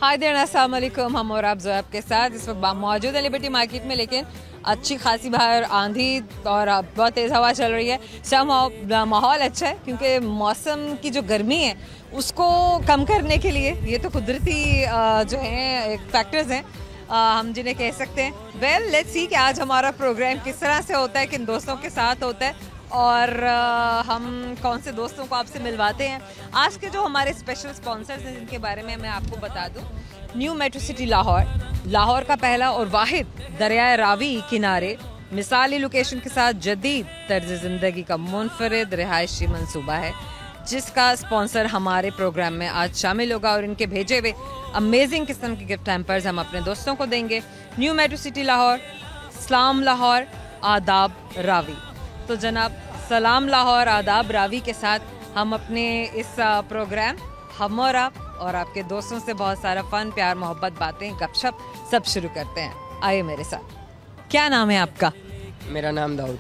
Hi there, अस्सलाम वालेकुम। हम और आप जो आपके साथ इस वक्त मौजूद है लिबर्टी मार्केट में, लेकिन अच्छी खासी बाहर आंधी और बहुत तेज़ हवा चल रही है। सब माहौल अच्छा है क्योंकि मौसम की जो गर्मी है उसको कम करने के लिए ये तो कुदरती जो है एक फैक्टर्स हैं हम जिन्हें कह सकते हैं। वेल लेट्स सी कि आज हमारा प्रोग्राम किस तरह से होता है, किन दोस्तों के साथ होता है और हम कौन से दोस्तों को आपसे मिलवाते हैं। आज के जो हमारे स्पेशल स्पॉन्सर्स हैं जिनके बारे में मैं आपको बता दूं, न्यू मेट्रो सिटी लाहौर का पहला और वाहिद दरियाए रावी किनारे मिसाली लोकेशन के साथ जदीद तर्ज ज़िंदगी का मुनफरिद रिहायशी मंसूबा है, जिसका स्पॉन्सर हमारे प्रोग्राम में आज शामिल होगा और इनके भेजे हुए अमेजिंग किस्म के गिफ्ट हैम्पर्स हम अपने दोस्तों को देंगे। न्यू मेट्रो सिटी लाहौर, सलाम लाहौर, आदाब रावी। तो जनाब सलाम लाहौर आदाब रावी के साथ हम अपने इस प्रोग्राम हम और आपके दोस्तों से बहुत सारा फन, प्यार, मोहब्बत, बातें, गपशप सब शुरू करते हैं। आइए मेरे साथ। क्या नाम है आपका? मेरा नाम दाऊद।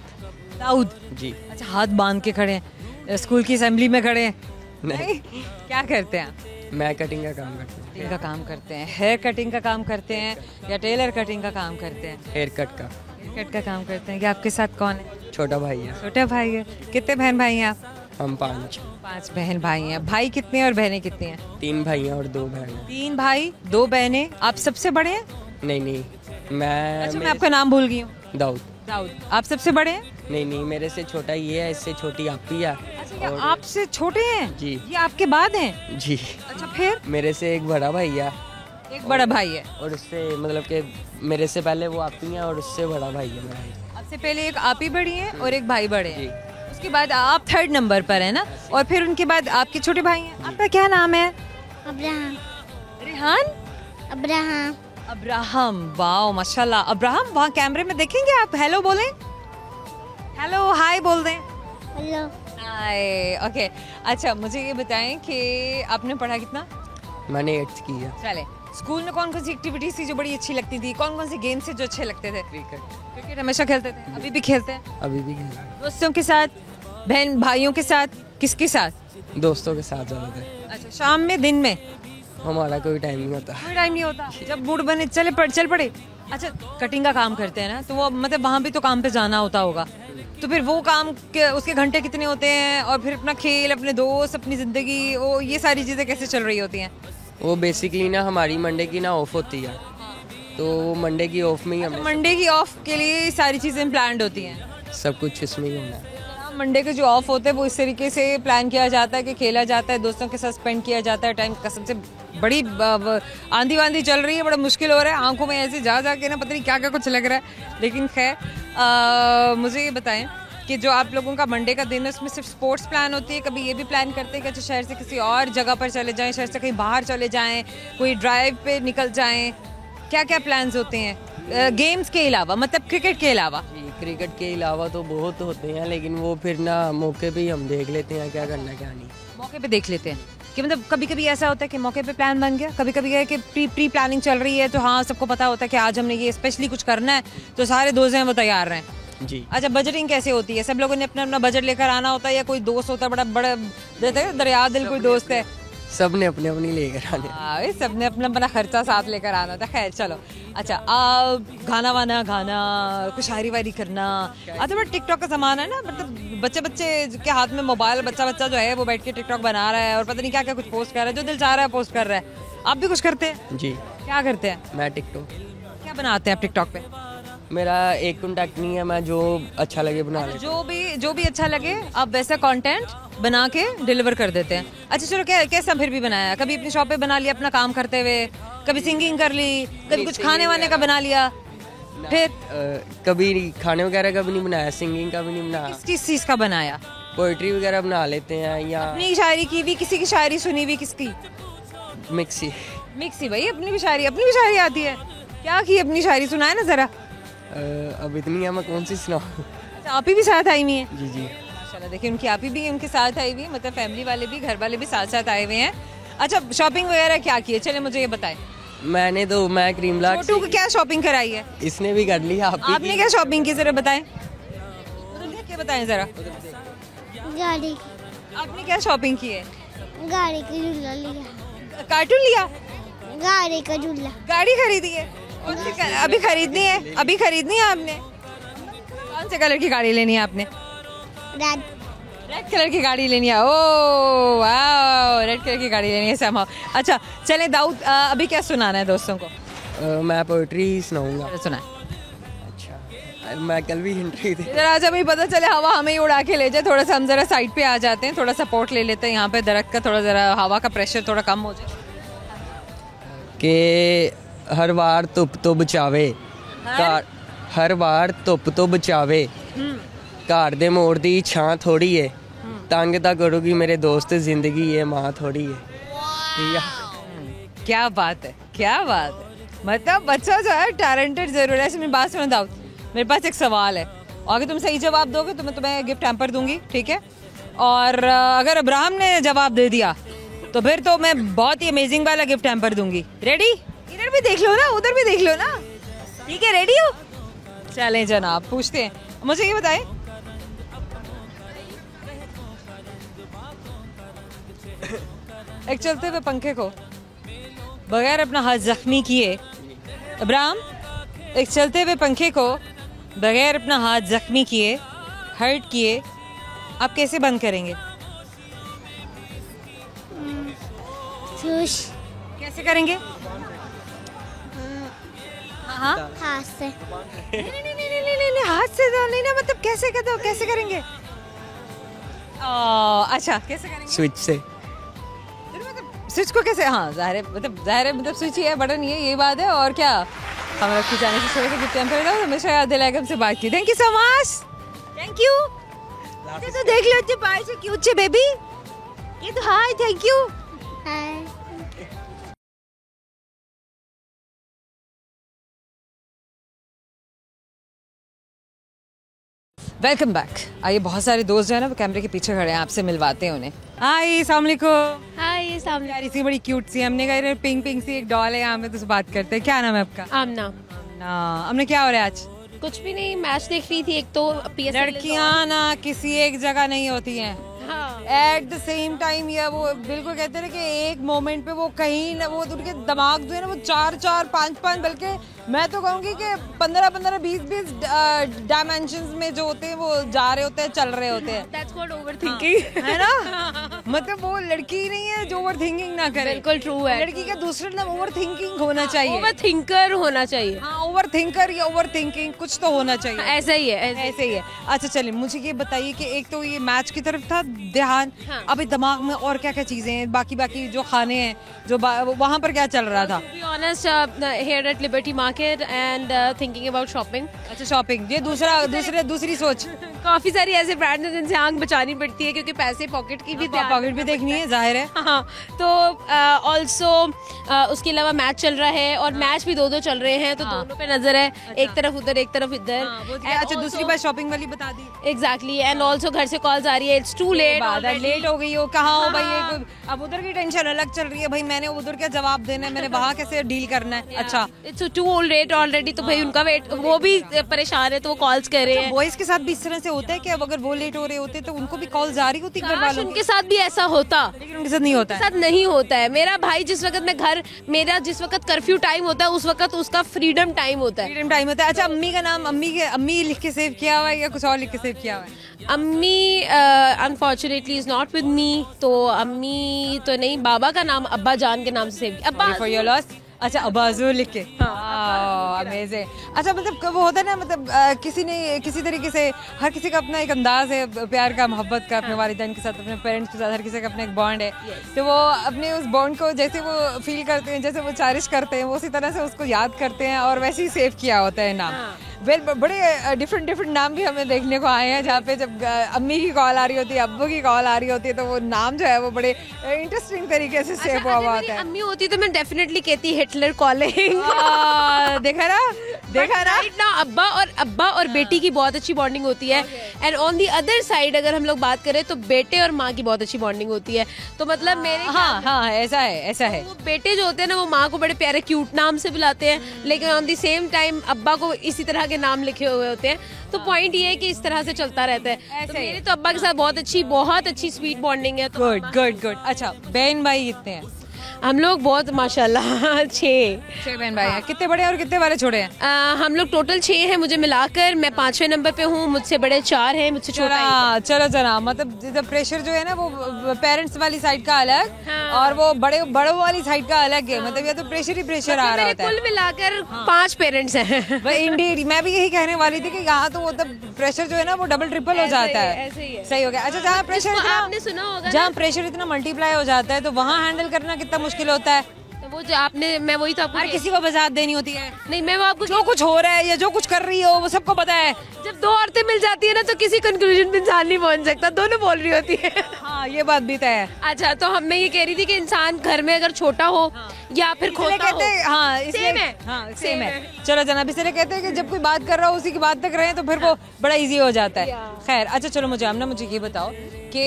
दाऊद जी। अच्छा, हाथ बांध के खड़े हैं, स्कूल की असेंबली में खड़े हैं? नहीं। क्या करते हैं आप? मैं कटिंग का काम करता हूँ। कटिंग का काम करते हैं? हेयर कटिंग का काम करते हैं या टेलर कटिंग का काम करते हैं? हेयर कट का। हेयर कट का काम करते हैं। क्या आपके साथ कौन है? छोटा भाई है। छोटा भाई है। कितने बहन भाई हैं आप? हम 5 बहन भाई हैं। भाई कितने हैं और बहनें कितनी हैं? 3 भाई हैं और 2 बहन। 3 भाई 2 बहनें। आप सबसे बड़े हैं? नहीं मैं अच्छा, मैं आपका नाम भूल गई हूँ। दाऊद। आप सबसे बड़े हैं? नहीं मेरे से छोटा ये है, इससे छोटी आप ही है। अच्छा, ये आपसे छोटे हैं? जी। ये आपके बाद हैं? जी। अच्छा, फिर? मेरे से एक बड़ा भाई है। एक बड़ा भाई है और उससे मतलब कि मेरे से पहले वो आप ही है और उससे बड़ा भाई है मेरा। आपसे पहले एक आप ही बड़ी हैं और एक भाई बड़े हैं। उसके बाद आप 3rd नंबर पर है ना, और फिर उनके बाद आपके छोटे भाई हैं। आपका क्या नाम है? Abraham. Rehan? Abraham. Abraham. Wow माशाल्लाह। अब्राहम, वहाँ कैमरे में देखेंगे आप? हेलो बोलें। हेलो हाय बोल दें। हेलो। हाय। ओके। अच्छा, मुझे ये बताएं कि आपने पढ़ा कितना? मैंने 8th की है। चले, स्कूल में कौन कौन सी एक्टिविटीज थी जो बड़ी अच्छी लगती थी? कौन कौन से गेम्स थे जो अच्छे लगते थे? क्रिकेट हमेशा खेलते थे? अभी भी खेलते हैं? अभी भी खेलते हैं। दोस्तों के साथ, बहन भाइयों के साथ, किसके साथ? दोस्तों के साथ ज़्यादातर। अच्छा, शाम में, दिन में? हमारा कोई टाइम नहीं होता। कोई टाइम नहीं होता। जब मूड बने चल पड़े। अच्छा, कटिंग का काम करते हैं ना, तो वो मतलब वहाँ भी तो काम पे जाना होता होगा, तो फिर वो काम के उसके घंटे कितने होते हैं? और फिर अपना खेल, अपने दोस्त, अपनी जिंदगी, वो ये सारी चीजें कैसे चल रही होती हैं? वो बेसिकली ना हमारी मंडे की ना ऑफ होती है, तो मंडे की ऑफ में ही हमें मंडे की ऑफ के लिए सारी चीजें प्लान्ड होती हैं? सब कुछ इसमें ही होना है। मंडे के जो ऑफ होते हैं वो इस तरीके से प्लान किया जाता है कि खेला जाता है, दोस्तों के साथ स्पेंड किया जाता है टाइम। कसम से बड़ी आंधी वांधी चल रही है, बड़ा मुश्किल हो रहा है, आंखों में ऐसे जा के ना पता नहीं क्या क्या कुछ लग रहा है। लेकिन खैर मुझे ये बताएं कि जो आप लोगों का मंडे का दिन है उसमें सिर्फ स्पोर्ट्स प्लान होती है? कभी ये भी प्लान करते हैं कि अच्छा शहर से किसी और जगह पर चले जाएं, शहर से कहीं बाहर चले जाएं, कोई ड्राइव पे निकल जाएं? क्या क्या प्लान्स होते हैं गेम्स के अलावा, मतलब क्रिकेट के अलावा? जी, क्रिकेट के अलावा तो बहुत होते हैं, लेकिन वो फिर ना मौके पे ही हम देख लेते हैं क्या करना क्या नहीं। मौके पे देख लेते हैं कि मतलब कभी कभी ऐसा होता है कि मौके पे प्लान बन गया, कभी कभी है कि प्री प्लानिंग चल रही है, तो हाँ सबको पता होता है कि आज हमने ये स्पेशली कुछ करना है, तो सारे दोस्त हैं वो तैयार हैं। जी। अच्छा, बजटिंग कैसे होती है? सब लोगों ने अपना अपना बजट लेकर आना होता है या कोई दोस्त होता है बड़ा बड़ा देते हैं दरिया दिल कोई दोस्त है? सब ने अपने अपनी लेकर आने। सब ने अपना अपना खर्चा साथ लेकर आना था। खैर चलो। अच्छा, गाना कुछ शायरी वायरी करना। अच्छा, बट टिकटॉक का ज़माना है ना, मतलब बच्चे के हाथ में मोबाइल, बच्चा जो है वो बैठ के टिकटॉक बना रहा है और पता नहीं क्या क्या कुछ पोस्ट कर रहा है, जो दिल चाह रहा है पोस्ट कर रहा है। आप भी कुछ करते हैं? जी। क्या करते हैं? मैं टिकटॉक। क्या बनाते हैं आप टिकटॉक पे? मेरा एक कॉन्टैक्ट नहीं है, मैं जो अच्छा लगे बना लेता जो भी अच्छा लगे आप वैसा कंटेंट बना के डिलीवर कर देते हैं। अच्छा चलो, कैसा फिर भी बनाया? कभी अपनी शॉप पे बना लिया अपना काम करते हुए, कभी सिंगिंग कर ली, कभी कुछ खाने वाने का बना लिया, फिर कभी खाने वगैरह का भी नहीं बनाया, सिंगिंग का भी नहीं बनाया। किस चीज का बनाया? पोइट्री वगैरह बना लेते हैं या अपनी शायरी की भी, किसी की शायरी सुनी हुई? किसकी? मिक्सी भाई, अपनी भी शायरी आती है? क्या की अपनी शायरी सुनाए ना जरा। अब इतनी है, मैं कौन सी सुनाऊं। अच्छा, आप ही भी साथ आई हुई हैं? जी। माशाल्लाह, देखिए उनकी आप ही भी उनके साथ आई हुई है, मतलब फैमिली वाले भी, घर वाले भी साथ साथ आए हुए हैं। अच्छा, शॉपिंग वगैरह क्या की है? चले मुझे ये बताएं। मैं क्रीम लाख छोटू को क्या शॉपिंग कराई है? इसने भी कर ली। आपने क्या शॉपिंग की, जरा बताएं। क्या बताएं जरा। गाड़ी। आपने क्या शॉपिंग की है? गाड़ी की झूला लिया। कार्टून लिया? गाड़ी का झूला। गाड़ी खरीदी है? अभी खरीदनी है? अभी खरीदनी है आपने? कौन से कलर की गाड़ी लेनी है आपने? रेड। रेड कलर की गाड़ी लेनी है। ओह वाह, रेड कलर की गाड़ी लेनी है समहाउ। अच्छा चलें दाऊद, अभी क्या सुनाना है दोस्तों को? मैं पोइट्री सुनाऊंगा। सुना। अच्छा, मैं कल भी इंटरव्यू थी। इधर आज अभी पता चले हवा हमें ही उड़ा के ले जाए, थोड़ा सा हम जरा साइड पे आ जाते हैं, थोड़ा सपोर्ट ले लेते हैं यहाँ पे दरख्त का, थोड़ा जरा हवा का प्रेशर थोड़ा कम हो जाए। कि हर वार धुप तो बचावे, हर वार धुप तो बचावे, घर दे मोड़ दी छां थोड़ी है, तंग ता करूगी मेरे दोस्त जिंदगी ये माँ थोड़ी है। ठीक है, क्या बात है, क्या बात है। मतलब बच्चा जो है टैलेंटेड जरूर है। मेरी बात सुनो दाऊद, मेरे पास एक सवाल है, और अगर तुम सही जवाब दोगे तो मैं तुम्हें गिफ्ट हैम्पर दूंगी, ठीक है? और अगर अब्राहम ने जवाब दे दिया तो फिर तो मैं बहुत ही अमेजिंग वाला गिफ्ट हैम्पर दूंगी। रेडी? इधर भी देख लो ना, उधर भी देख लो ना, ठीक है? रेडी हो? चलें जनाब, पूछते हैं। मुझे ये बताएं, एक चलते हुए पंखे को बगैर अपना हाथ जख्मी किए, अब्राहम, एक चलते हुए पंखे को बगैर अपना हाथ जख्मी किए, हर्ट किए, आप कैसे बंद करेंगे? स्विश। कैसे करेंगे? हाँ, हाथ से। नहीं, हाथ से तो नहीं ना, मतलब कैसे कहते हो, कैसे करेंगे? अच्छा, कैसे करेंगे? स्विच से। स्विच को कैसे? हाँ जाहिर है, मतलब स्विच ही है, बटन ही है, यही बात है। और क्या हमारा की जाने से शुरू से गिफ्ट हैम्पर है, हमेशा याद दिलाएगा हमसे बात की। Thank you so much, thank you. तो देख लो अच्छे पाए से क्यूट से बेबी, ये तो hi, thank you. Hi. Welcome back. आइए, बहुत सारे दोस्त जो है ना वो कैमरे के पीछे खड़े हैं, आपसे मिलवाते हैं उन्हें। हाय, अस्सलाम वालेकुम। हाय, सामने यार इसी बड़ी क्यूट सी, हमने कहा पिंक पिंक सी एक डॉल है यहाँ पे, तो बात करते हैं। क्या नाम है आपका? आमना। हमने क्या हो रहा है आज? कुछ भी नहीं, मैच देख रही थी। एक तो लड़कियां ना किसी एक जगह नहीं होती हैं एट द सेम टाइम। या वो बिल्कुल कहते हैं कि एक मोमेंट पे वो कहीं ना, वो उनके दिमाग जो है ना वो 4-4, 5-5, बल्कि मैं तो कहूँगी कि 15-15, 20-20 डायमेंशंस में जो होते हैं वो जा रहे होते हैं, चल रहे होते हैं। That's called overthinking, है ना? मतलब वो लड़की नहीं है जो ओवर थिंकिंग ना करे। बिल्कुल ट्रू है। लड़की का दूसरा नाम ओवर थिंकिंग होना चाहिए। ओवर थिंकर होना चाहिए। हाँ, ओवर थिंकर या ओवर थिंकिंग कुछ तो होना चाहिए। ऐसा ही है, ऐसे ही है। अच्छा चलिए, मुझे ये बताइए कि एक तो ये मैच की तरफ था ध्यान, हाँ। अभी दिमाग में और क्या क्या चीजें हैं, बाकी जो खाने हैं, जो वहाँ पर क्या चल रहा था? To be honest, here at Liberty Market and thinking about shopping. अच्छा, शॉपिंग, ये दूसरी सोच। काफी सारी ऐसे ब्रांड हैं जिनसे आंख बचानी पड़ती है, क्योंकि पैसे पॉकेट की भी पॉकेट भी देखनी है, जाहिर है। हाँ, तो ऑल्सो उसके अलावा मैच चल रहा है, और मैच भी दो चल रहे हैं, तो दोनों पे नजर है। एक तरफ उधर, एक तरफ इधर। अच्छा, दूसरी बात शॉपिंग वाली बता दी। एग्जैक्टली, एंड ऑल्सो घर से कॉल्स आ रही है, इट्स टू लेट, लेट हो गई हो, कहाँ हो भाई? अब उधर की टेंशन अलग चल रही है भाई, मैंने उधर क्या जवाब देना है, मैंने वहाँ कैसे डील करना है। अच्छा, इट्स टू लेट ऑलरेडी, तो भाई उनका वेट, वो भी परेशान है, तो वो कॉल्स कर रहे हैं। बॉयज के साथ भी इस तरह से होता है कि अब अगर वो लेट हो रहे होते तो उनको भी कॉल जारी होती घर वालों की? उनके साथ भी ऐसा होता, लेकिन उनके साथ नहीं होता है। साथ नहीं होता है। मेरा भाई जिस वक्त मैं घर, मेरा जिस वक्त कर्फ्यू टाइम होता है, उस वक्त उसका फ्रीडम टाइम होता है। फ्रीडम टाइम होता है। अच्छा, अम्मी का नाम अम्मी लिख के सेव किया हुआ है या कुछ और लिख के सेव किया हुआ है? अम्मी unfortunately is not with me, तो अम्मी तो नहीं, बाबा का नाम अब्बा जान के नाम से सेव किया। अब्बा फॉर योर लॉस। अच्छा, अब्बाज़ुर लिख के। अमेजिंग। अच्छा, मतलब वो होता है ना, मतलब किसी तरीके से हर किसी का अपना एक अंदाज है प्यार का, मोहब्बत का, अपने वालिदैन के साथ, अपने पेरेंट्स के साथ, हर किसी का अपना एक बॉन्ड है। तो वो अपने उस बॉन्ड को जैसे वो फील करते हैं, जैसे वो चेरिश करते हैं, वो उसी तरह से उसको याद करते हैं, और वैसे ही सेव किया होता है नाम। बड़े डिफरेंट नाम भी हमें देखने को आए हैं, जहाँ पे जब अम्मी की कॉल आ रही होती है, अब्बू की कॉल आ रही होती है, तो वो नाम जो है वो बड़े इंटरेस्टिंग तरीके से सेव हुआ होता है। अम्मी होती तो मैं डेफिनेटली कहती हिटलर कॉलिंग। देखा ना। अब्बा और बेटी की बहुत अच्छी बॉन्डिंग होती है, and on the other side अगर हम लोग बात करें तो बेटे और माँ की बहुत अच्छी बॉन्डिंग होती है। तो मतलब मेरे हाँ, ऐसा है। वो बेटे जो होते हैं ना, वो माँ को बड़े प्यारे क्यूट नाम से बुलाते हैं, लेकिन ऑन दी सेम टाइम अब्बा को इसी तरह के नाम लिखे हुए होते हैं। तो पॉइंट ये है कि इस तरह से चलता रहता है। तो मेरे तो अब्बा के साथ बहुत अच्छी स्वीट बॉन्डिंग है। गुड। अच्छा, बहन भाई कितने हैं? हम लोग बहुत माशाल्लाह 6 बहन भाई हैं। कितने बड़े और कितने वाले छोटे हैं? हम लोग टोटल 6 हैं मुझे मिलाकर। मैं 5वें नंबर पे हूँ, मुझसे बड़े 4 हैं, मुझसे छोटा एक चलो जना, मतलब प्रेशर जो है ना वो पेरेंट्स वाली साइड का अलग, हाँ। और वो बड़ों वाली साइड का अलग है। मतलब ये तो प्रेशर ही प्रेशर आ रहा होता है। कुल मिलाकर 5 पेरेंट्स हैं। इंडीड, मैं भी यही कहने वाली थी कि यहाँ तो वो प्रेशर जो है ना वो डबल ट्रिपल हो जाता है। ऐसे ही है। सही हो गया। अच्छा, जहाँ प्रेशर आपने सुना होगा जहाँ प्रेशर इतना मल्टीप्लाई हो जाता है तो वहाँ हैंडल करना कितना मुश्किल होता है। तो वो जो आपने, मैं वही तो आपको हर किसी को वजाहत देनी होती है। नहीं, मैं वो आपको जो कुछ हो रहा है या जो कुछ कर रही हो वो सबको पता है। जब 2 औरतें मिल जाती है ना तो किसी कंक्लूजन पे इंसान नहीं पहुंच सकता, दोनों बोल रही होती है। हाँ, ये बात भी तय है। अच्छा, तो मैं ये कह रही थी कि इंसान घर में अगर छोटा हो या फिर खोता कहते हैं, हो, हाँ, इसलिए सेम है। हाँ, सेम सेम है। है। चलो जनाब, इसलिए कहते हैं कि जब कोई बात कर रहा हो उसी की बात तक रहे तो फिर वो बड़ा इजी हो जाता है। खैर, अच्छा चलो मुझे आमना, मुझे ये बताओ कि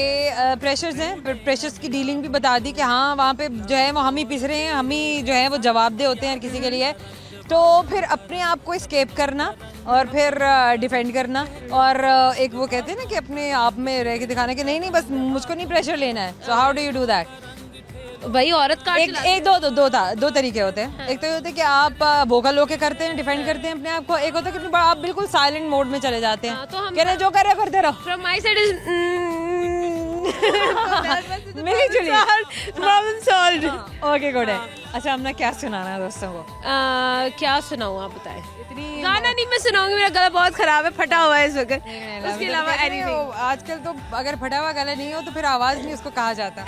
प्रेशर्स हैं, प्रेशर्स की डीलिंग भी बता दी कि हाँ वहाँ पे जो है वो हम ही पिस रहे हैं, हम ही जो है वो जवाब दे होते हैं किसी के लिए। तो फिर अपने आप को एस्केप करना और फिर डिफेंड करना, और एक वो कहते हैं ना कि अपने आप में रह के दिखाना कि नहीं नहीं बस मुझको नहीं प्रेशर लेना है। So how do you do that? वही औरत का दो तरीके होते हैं। हाँ। एक तो ये होता है कि आप वोकल होके करते हैं, डिफेंड करते हैं अपने आप को। एक होता है कि आप बिल्कुल साइलेंट मोड में चले जाते हैं। हाँ, तो हम कह रहे जो कर रहे हो करते रहो। फ्रॉम माय साइड इज मिली जुली प्रॉब्लम सॉल्व्ड। ओके, गुड है। अच्छा, हमने क्या सुनाना है दोस्तों को? क्या सुनाऊं, आप बताएं। गाना नहीं मैं सुनाऊंगी, मेरा गला बहुत खराब है, फटा हुआ है इस वक्त। उसके अलावा एनीथिंग। आजकल तो अगर फटा हुआ गला नहीं हो तो फिर आवाज नहीं उसको कहा जाता।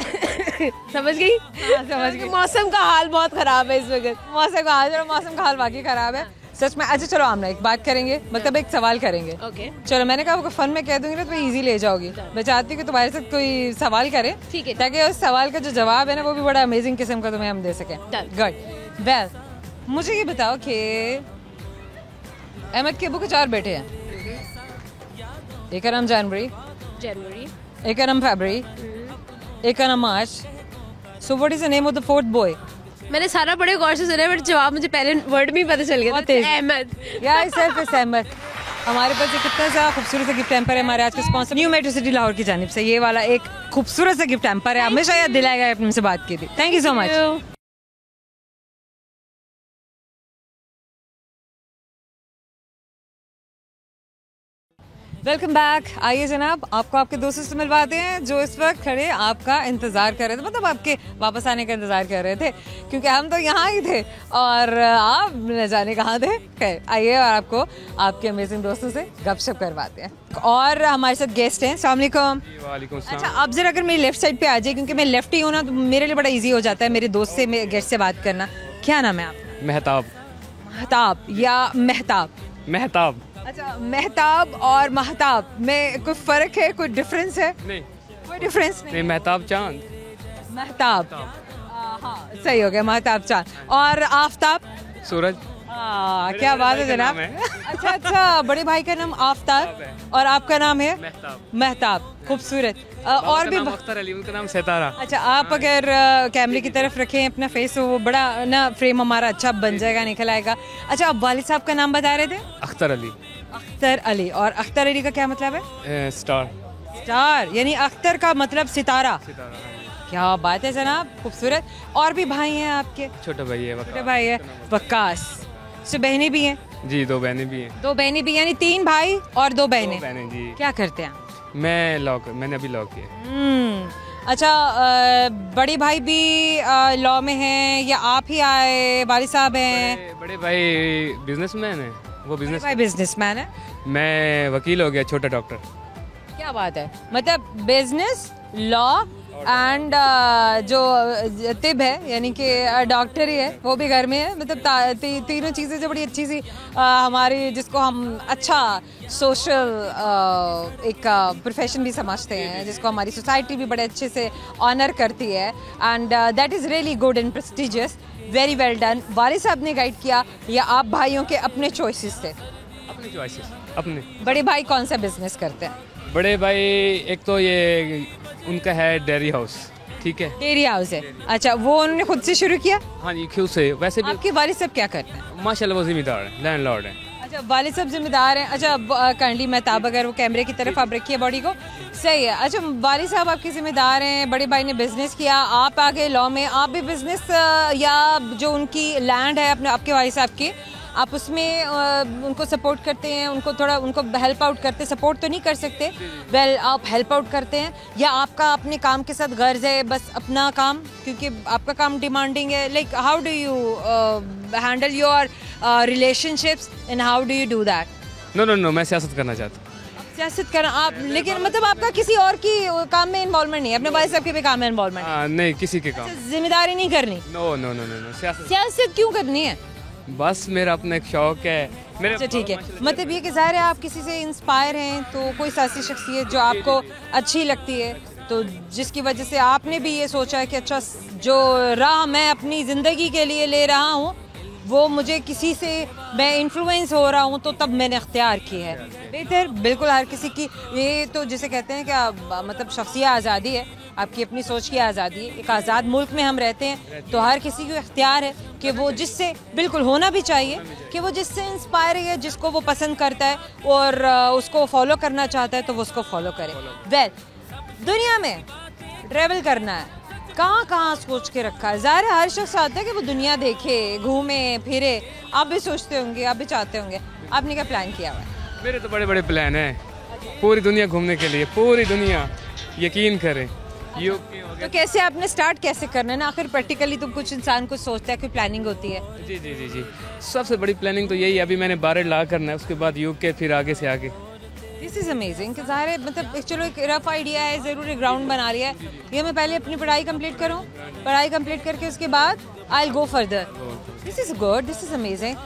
समझ गई? हाँ, समझ गई। मौसम का हाल बहुत खराब है इस वक्त। मौसम का हाल बाकी खराब है सच में। अच्छा चलो आमना, एक बात करेंगे, मतलब एक सवाल करेंगे। ओके, चलो, मैंने कहा आपको फन में कह दूंगी ना तो इजी ले जाओगी। मैं चाहती हूँ कि तुम्हारे साथ कोई सवाल करे, ठीक है, ताकि उस सवाल का जो जवाब है ना वो भी बड़ा अमेजिंग किस्म का तुम्हें हम दे सकें। गुड। वेल, मुझे ये बताओ कि अहमद के अबू के 4 बेटे हैं। एक का नाम जनवरी, एक का नाम फरवरी, एक का नाम मार्च। So what is the name of the 4th boy? मैंने सारा बड़े गौर से सुना है, बट जवाब मुझे पहले वर्ड में ही पता चल गया था। अहमद। अहमद। हमारे पास एक कितना सा खूबसूरत सा गिफ्ट हैम्पर है हमारे आज के स्पॉन्सर न्यू मेट्रोसिटी लाहौर की जानिब से। ये वाला एक खूबसूरत सा गिफ्ट हैम्पर है, हमेशा याद दिलाएगा अपने से बात की थी। Thank you so much. Welcome back. आइए जनाब, आपको आपके दोस्तों से मिलवाते हैं जो इस वक्त खड़े आपका इंतजार कर रहे थे, मतलब आपके वापस आने का इंतजार कर रहे थे, क्योंकि हम तो यहाँ ही थे और आप न जाने कहाँ थे। खैर, आइए और आपको आपके अमेजिंग दोस्तों से गपशप करवाते हैं। और हमारे साथ गेस्ट हैं। अस्सलाम वालेकुम। वालेकुम सलाम। अच्छा, आप जरा अगर मेरी लेफ्ट साइड पे आ जाए, क्योंकि मैं लेफ्ट ही हूँ ना, तो मेरे लिए बड़ा ईजी हो जाता है मेरे दोस्त से, गेस्ट से बात करना। क्या नाम है आपका? महताब। महताब या मेहताब? महताब। अच्छा, मेहताब और महताब में कोई फर्क है, कोई डिफरेंस है? नहीं, कोई डिफरेंस नहीं। महताब चांद। महताब, हाँ सही हो गया, महताब चांद। और आफताब? सूरज। क्या बात है जनाब। अच्छा, बड़े भाई का नाम आफताब और आपका नाम है महताब। खूबसूरत। और भी अख्तर अली, उनका नाम सितारा। अच्छा, आप अगर कैमरे की तरफ रखें अपना फेस तो वो बड़ा ना फ्रेम हमारा अच्छा बन जाएगा, निकल आएगा। अच्छा, आप वालिद साहब का नाम बता रहे थे? अख्तर अली। अख्तर अली। और अख्तर अली का क्या मतलब है? स्टार। स्टार यानी अख्तर का मतलब सितारा। क्या बात है जनाब, खूबसूरत। और भी भाई हैं आपके? छोटा भाई है छोटे भाई है वक्कास। तो बहनें भी हैं? जी, 2 बहनें भी हैं। 2 बहनें भी, यानी 3 भाई और 2 बहनें। बहनें जी। क्या करते हैं? मैंने अभी लॉ किया। अच्छा, बड़ी भाई भी लॉ में हैं या आप ही आए? वालिद साहब हैं? बड़े भाई बिजनेसमैन है, वो बिजनेसमैन है। मैं वकील हो गया, छोटा डॉक्टर। क्या बात है, मतलब बिजनेस, लॉ एंड जो तिब है यानी कि डॉक्टर ही है, वो भी घर में है। मतलब तीनों चीज़ें जो बड़ी अच्छी सी हमारी, जिसको हम अच्छा सोशल एक प्रोफेशन भी समझते हैं, जिसको हमारी सोसाइटी भी बड़े अच्छे से ऑनर करती है। And that is really good and prestigious. Very well done. वालिद साहब ने गाइड किया या आप भाइयों के अपने चॉइसेस थे? अपने चॉइसेस अपने। बड़े भाई कौन सा बिजनेस करते हैं? बड़े भाई एक तो ये उनका है डेयरी हाउस, ठीक है। डेयरी हाउस है। अच्छा, वो उन्होंने खुद से शुरू किया? हाँ जी, खुद से। वैसे भी आपके वालिद साहब क्या करते हैं? माशाल्लाह वो जिम्मेदार है, लैंडलॉर्ड है। अच्छा, वालिद साहब जिम्मेदार हैं। अच्छा, काइंडली महताब अगर वो कैमरे की तरफ आप रखिए बॉडी को, सही है। अच्छा, वालिद साहब आपके जिम्मेदार हैं, बड़े भाई ने बिजनेस किया, आप आगे लॉ में, आप भी बिजनेस या जो उनकी लैंड है अपने आपके वालिद साहब की, आप उसमें उनको सपोर्ट करते हैं, उनको थोड़ा उनको हेल्प आउट करते हैं, सपोर्ट तो नहीं कर सकते, वेल आप हेल्प आउट करते हैं, या आपका अपने काम के साथ गर्ज है बस अपना काम, क्योंकि आपका काम डिमांडिंग है, like how do you handle your relationships and how do you do that? No मैं सियासत करना चाहता हूँ। सियासत करना आप, लेकिन मतलब आपका किसी और की काम में इन्वॉल्वमेंट नहीं है, अपने भाई साहब के भी काम में इन्वॉल्वमेंट? नहीं, किसी के काम। जिम्मेदारी नहीं करनी? नो सियासत क्यों करनी है? बस मेरा अपना एक शौक है मेरे। अच्छा, ठीक है। मतलब ये कि ज़ाहिर है आप किसी से इंस्पायर हैं, तो कोई ऐसी शख्सियत जो आपको अच्छी लगती है, तो जिसकी वजह से आपने भी ये सोचा है कि अच्छा, जो राह मैं अपनी ज़िंदगी के लिए ले रहा हूँ वो मुझे किसी से मैं इन्फ्लुएंस हो रहा हूँ, तो तब मैंने अख्तियार की है। बेहतर, बिल्कुल हर किसी की ये तो जिसे कहते हैं कि मतलब शख्सियत आज़ादी है, आपकी अपनी सोच की आज़ादी है। एक आज़ाद मुल्क में हम रहते हैं, तो हर किसी को इख्तियार है कि वो जिससे, बिल्कुल होना भी चाहिए कि वो जिससे इंस्पायर है, जिसको वो पसंद करता है और उसको फॉलो करना चाहता है, तो वो उसको फॉलो करे। वेल, दुनिया में ट्रैवल करना है, कहाँ कहाँ सोच के रखा है? ज़ाहिर है हर शख्स चाहता है कि वो दुनिया देखे, घूमे फिरे। आप भी सोचते होंगे, आप भी चाहते होंगे, आपने क्या प्लान किया हुआ है? मेरे तो बड़े बड़े प्लान हैं, पूरी दुनिया घूमने के लिए, पूरी दुनिया, यकीन करें। तो कैसे आपने स्टार्ट कैसे करना है ना? आखिर प्रैक्टिकली तो कुछ इंसान कुछ सोचता है, कोई प्लानिंग होती है। जी। सबसे बड़ी प्लानिंग तो यही है, अभी मैंने 12 ला करना है, उसके बाद यूके, फिर आगे से आगे। दिस इज़ अमेजिंग कि ज़ाहिर है मतलब चलो एक रफ आइडिया है, ज़रूर एक ग्राउंड बना लिया है, ये मैं पहले अपनी पढ़ाई कंप्लीट करूँ, पढ़ाई कंप्लीट करके उसके बाद I will go further. This is good, this is amazing.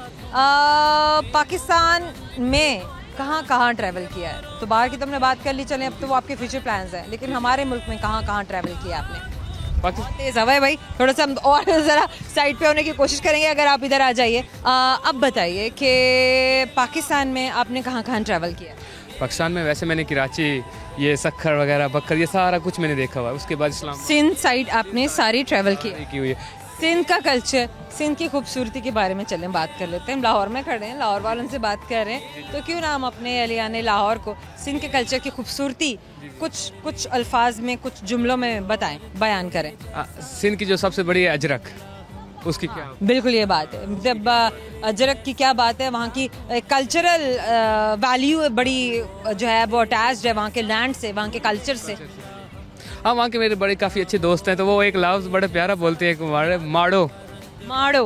Pakistan में कहाँ कहाँ ट्रैवल किया है? तो बाहर की तो हमने बात कर ली, चलें अब तो वो आपके फ्यूचर प्लान्स हैं, लेकिन हमारे मुल्क में कहाँ कहाँ ट्रैवल किया आपने? तेज हवा है भाई, थोड़ा सा और ज़रा साइड पे होने की कोशिश करेंगे अगर आप इधर आ जाइए। अब बताइए कि पाकिस्तान में आपने कहाँ कहाँ ट्रैवल किया? पाकिस्तान में वैसे मैंने कराची, ये सखर वगैरह, बकर, ये सारा कुछ मैंने देखा हुआ है। उसके बाद इस्लाम, सिंध साइड आपने सारी ट्रैवल की हुई है। सिंध का कल्चर, सिंध की खूबसूरती के बारे में चलें बात कर लेते हैं। हम लाहौर में खड़े हैं, लाहौर वालों से बात कर रहे हैं, तो क्यों ना हम अपने अलियाने लाहौर को सिंध के कल्चर की खूबसूरती कुछ अल्फाज में, कुछ जुमलों में बताएं, बयान करें। सिंध की जो सबसे बड़ी है अजरक, उसकी क्या? बिल्कुल ये बात है, जब अजरक की क्या बात है, वहाँ की कल्चरल वैल्यू बड़ी जो है वो अटैच्ड है वहाँ के लैंड से, वहाँ के कल्चर से। हाँ, वहाँ के मेरे बड़े काफ़ी अच्छे दोस्त हैं, तो वो एक लफ्ज़ बड़ा प्यारा बोलते हैं, माड़ो। माड़ो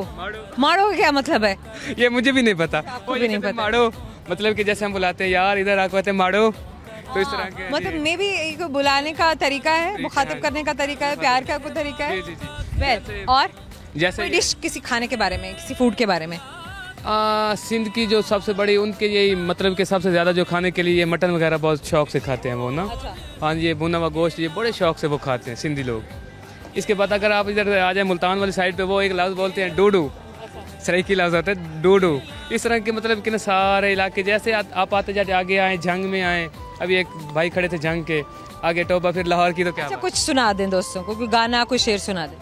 माड़ो का क्या मतलब है? ये मुझे भी नहीं पता। आपको भी नहीं पता? माड़ो मतलब कि जैसे हम बुलाते हैं यार इधर आकर कहते हैं माड़ो, तो इस तरह के मतलब मे भी एक बुलाने का तरीका है, मुखातिब करने का तरीका है, प्यार का कोई तरीका है। वेल, और जैसे कोई डिश, किसी खाने के बारे में, किसी फूड के बारे में? सिंध की जो सबसे बड़ी, उनके यही मतलब कि सबसे ज़्यादा जो खाने के लिए मटन वगैरह बहुत शौक से खाते हैं वो ना। अच्छा। हाँ जी, ये भुना हुआ गोश्त, ये बड़े शौक से वो खाते हैं सिंधी लोग। इसके बाद अगर आप इधर आ जाए मुल्तान वाली साइड पे, वो एक लफ्ज़ बोलते हैं डूडू, सराइकी लफ्ज़ होता है डूडू। इस तरह के मतलब कि ना सारे इलाके, जैसे आप आते जाते आगे आए, जंग में आए, अभी एक भाई खड़े थे जंग के आगे टोबा, फिर लाहौर की, तो क्या अच्छा, कुछ सुना दें दोस्तों को, कोई गाना, कोई शेर सुना दें।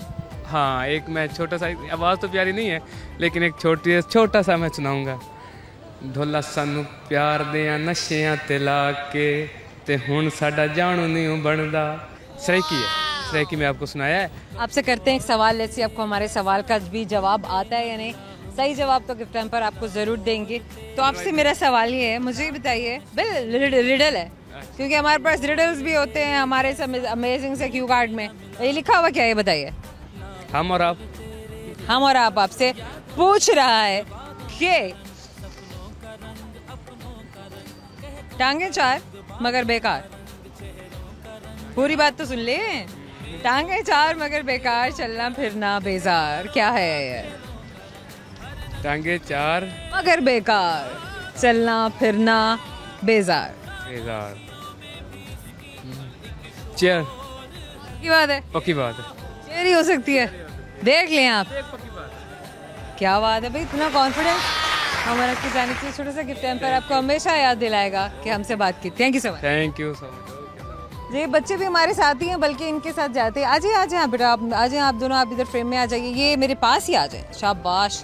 हाँ, एक मैं छोटा सा, आवाज़ तो प्यारी नहीं है लेकिन एक छोटा सा मैं सुनाऊंगा। ढोला सानू प्यार दिया नशियां ते ला के, ते हुण साडा जानू नहीं बनदा। सराइकी है, सराइकी में आपको सुनाया है। आपसे करते हैं एक सवाल, जैसे आपको हमारे सवाल का भी जवाब आता है या नहीं। सही जवाब तो गिफ्ट टाइम पर आपको ज़रूर देंगे। तो आपसे मेरा सवाल ये है, मुझे बताइए, रिडल है क्योंकि हमारे पास रिडल्स भी होते हैं हमारे अमेजिंग से क्यू कार्ड में। ये लिखा हुआ क्या है, ये बताइए। हम और आप आपसे पूछ रहा है कि टांगे चार मगर बेकार। पूरी बात तो सुन ले। टांगे चार मगर बेकार, चलना फिरना बेजार, क्या है ये? टांगे चार मगर बेकार, चलना फिरना बेजार। चेयर। की बात है, पक्की बात है, चेयर ही हो सकती है, देख लें आप। क्या बात है भाई, इतना कॉन्फिडेंस। हमारा की जाने से छोटा सा गिफ्ट पर आपको हमेशा याद दिलाएगा कि हमसे बात की। Thank you so much. Thank you so much. ये बच्चे भी हमारे साथ ही हैं, बल्कि इनके साथ जाते हैं। आ जाए आप बेटा, आप आ जाए, आप दोनों, आप इधर फ्रेम में आ जाइए, ये मेरे पास ही आ जाए। शाबाश,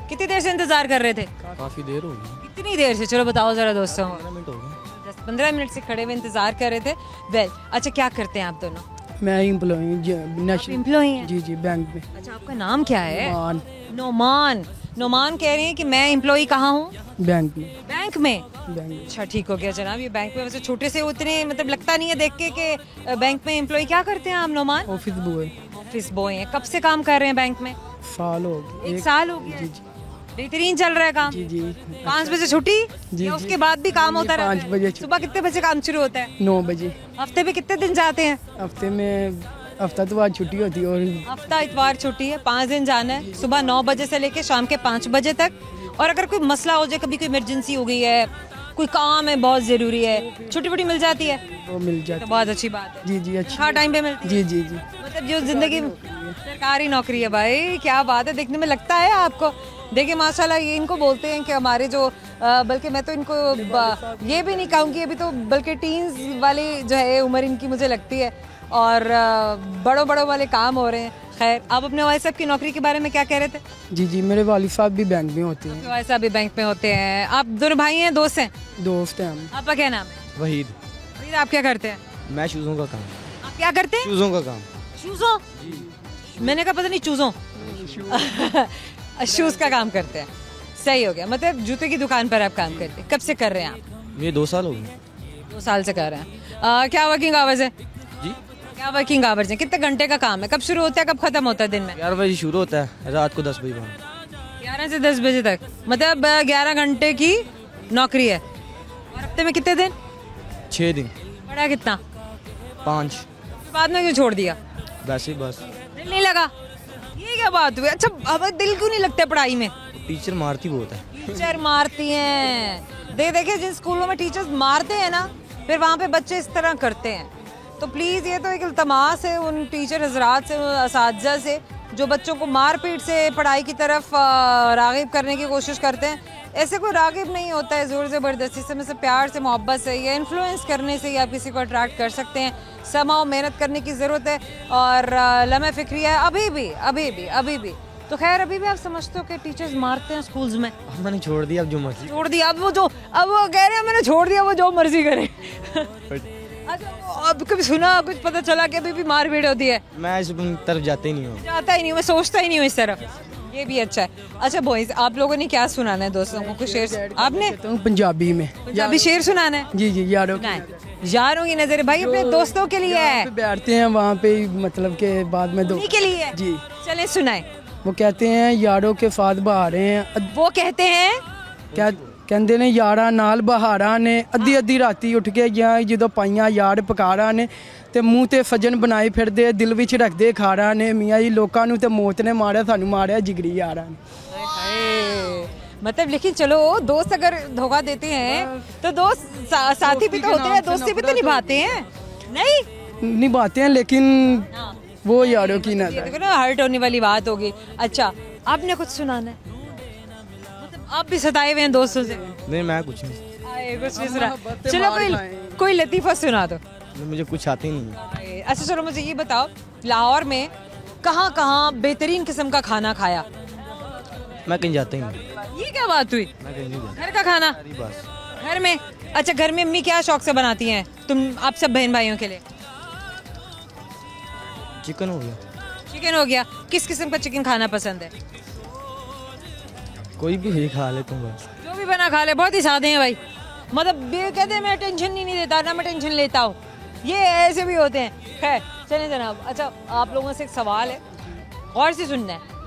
कितनी देर से इंतजार कर रहे थे? काफ़ी देर हो गई, कितनी देर से? चलो बताओ जरा दोस्तों। 15 मिनट हो गए। 10-15 मिनट से खड़े हुए इंतजार कर रहे थे। वेल, अच्छा क्या करते हैं आप दोनों? मैं एम्प्लॉय नेशनल एम्प्लॉय हैं? जी बैंक में। अच्छा, आपका नाम क्या है? मान नोमान। नोमान कह रहे हैं कि मैं एम्प्लॉय कहाँ हूँ? बैंक में। बैंक में? बैंक में। अच्छा, ठीक हो गया जनाब। ये बैंक में वैसे छोटे से उतने मतलब लगता नहीं है देख के कि बैंक में एम्प्लॉय। क्या करते हैं आप Noman? Office boy. Office boy हैं। कब से काम कर रहे हैं बैंक में? साल हो गए। 1 साल हो गया? जी जी बेहतरीन चल रहा है काम? जी जी। 5 बजे छुट्टी जी, या जी। उसके बाद भी काम होता रहता है? 5 बजे छुट्टी। सुबह कितने बजे काम शुरू होता है? 9 बजे। हफ्ते में कितने दिन जाते हैं? हफ्ते में हफ्ता तो बाद छुट्टी होती है और हफ्ता इतवार छुट्टी है, 5 दिन जाना है। सुबह 9 बजे से लेके शाम के 5 बजे तक। और अगर कोई मसला हो जाए, कभी कोई इमरजेंसी हो गई है, कोई काम है बहुत जरूरी है, छुट्टी वुट्टी मिल जाती है? वो मिल तो जाती बहुत अच्छी बात है। जी जी अच्छी। हाँ, टाइम पे मिलती है? जी जी जी। मतलब जो जिंदगी सरकारी नौकरी है भाई, क्या बात है। देखने में लगता है आपको। देखिए माशाल्लाह, ये इनको बोलते हैं कि हमारे जो बल्कि मैं तो इनको ये भी नहीं कहूँगी, अभी तो बल्कि टीन्स वाली जो है उम्र इनकी मुझे लगती है, और बड़ों वाले काम हो रहे हैं। खैर, आप अपने वालिद साहब की नौकरी के बारे में क्या कह रहे थे? जी जी, मेरे वालिद साहब भी बैंक में होते हैं। वालिद साहब भी बैंक में होते हैं। आप दोनों भाई हैं, दोस्त हैं? दोस्त हैं हम। आपका क्या नाम है? वहीद। वहीद, आप क्या करते हैं? मैं शूज़ों का काम। आप क्या करते हैं? शूज़ों का काम। शूज़ों? मैंने कहा पता नहीं चूज़ों। शूज़ का काम करते हैं। सही हो गया, मतलब जूते की दुकान पर आप काम करते हैं। कब से कर रहे हैं आप? ये 2 साल हो गए। 2 साल से कर रहे हैं। क्या वर्किंग आवर्स है जी? क्या वर्किंग आवर्स हैं? कितने घंटे का काम है? कब शुरू होता है, कब खत्म होता है दिन में? 11 बजे शुरू होता है, रात को 10 बजे बंद। 11 से 10 बजे तक, मतलब 11 घंटे की नौकरी है। और हफ्ते में कितने दिन? 6 दिन। पढ़ा कितना? 5। बाद में क्यों छोड़ दिया? वैसे बस दिल नहीं लगा? ये क्या बात हुई? अच्छा, हमें दिल क्यों नहीं लगता पढ़ाई में? टीचर मारती बहुत है। टीचर मारती हैं। देखिए जिन स्कूलों में टीचर्स मारते हैं ना, फिर वहाँ पे बच्चे इस तरह करते हैं। तो प्लीज़ ये तो एक इल्तमास है उन टीचर हजरात से, उन असातिज़ा से जो बच्चों को मार पीट से पढ़ाई की तरफ राग़िब करने की कोशिश करते हैं। ऐसे कोई राग़िब नहीं होता है ज़ोर ज़बरदस्ती से, मतलब प्यार से, मोहब्बत से या इन्फ्लुएंस करने से ही आप किसी को अट्रैक्ट कर सकते हैं। समाओ मेहनत करने की ज़रूरत है और लम्हे फ़िक्रिया है अभी भी। तो खैर, अभी भी आप समझते हो कि टीचर्स मारते हैं स्कूल्स में? अब मैंने छोड़ दिया, अब जो मर्जी। छोड़ दिया? अब वो कह रहे हैं मैंने छोड़ दिया, वो जो मर्जी करे। अच्छा, अब कभी सुना, कुछ पता चला कि अभी भी मार पीट होती है? मैं इस तरफ जाते ही नहीं हूँ। जाता ही नहीं, मैं सोचता ही नहीं हूँ इस तरफ। ये भी अच्छा है। अच्छा बॉयज, आप लोगों ने क्या सुनाना है दोस्तों को? कुछ शेर आपने? तो पंजाबी में। पंजाबी शेर सुनाना है? जी जी, यारों यारों की नजर भाई अपने दोस्तों के लिए है। बैठते हैं वहाँ पे, मतलब के बाद में उन्हीं के लिए जी। चले सुनाए। वो कहते हैं यारों के साथ बहारें हैं। वो कहते हैं क्या कहते ने, यारा नाल बहारा ने अद्धी राती उठ के गया ਜਦੋਂ ਪਾਈਆਂ ਯਾਰ ਪਕਾਰਾਂ ਨੇ ਤੇ ਮੂੰਹ ਤੇ ਸਜਣ ਬਣਾਏ ਫਿਰਦੇ ਦਿਲ ਵਿੱਚ ਰੱਖਦੇ ਖਾਰਾਂ ਨੇ ਮੀਆਂ ਜੀ ਲੋਕਾਂ ਨੂੰ ਤੇ ਮੌਤ ਨੇ ਮਾਰਿਆ ਸਾਨੂੰ ਮਾਰਿਆ ਜਿਗਰੀ ਯਾਰਾਂ ਨੇ। मतलब लेकिन चलो, दोस्त अगर धोखा देते हैं तो दोस्त साथी भी तो होते हैं, दोस्ती भी तो निभाते हैं। नहीं निभाते हैं, लेकिन वो यारों की नजर। देखो ना, हर्ट होने वाली बात होगी। अच्छा, आपने कुछ सुनाना है? मतलब आप भी सताए हुए हैं दोस्तों से? नहीं, मैं कुछ नहीं। कुछ नहीं सुना? चलो कोई लतीफा सुना दो। मुझे कुछ आते ही नहीं। अच्छा चलो, मुझे ये बताओ, लाहौर में कहाँ बेहतरीन किस्म का खाना खाया? मैं कहीं जाता ही नहीं। ये क्या बात हुई? मैं कहीं नहीं जाता। घर का खाना बस घर में? अच्छा, घर में अम्मी क्या शौक से बनाती हैं आप सब बहन भाइयों के लिए? चिकन हो गया। चिकन हो गया। किस किस्म का चिकन खाना पसंद है? कोई भी खा लेता हूँ बस। जो भी बना खा ले। बहुत ही सादे हैं भाई, मतलब ये कहते हैं मैं टेंशन नहीं देता ना, मैं टेंशन लेता हूँ। ये ऐसे भी होते हैं। खैर चलें जनाब। अच्छा, आप लोगों से एक सवाल है, गौर से सुनना है।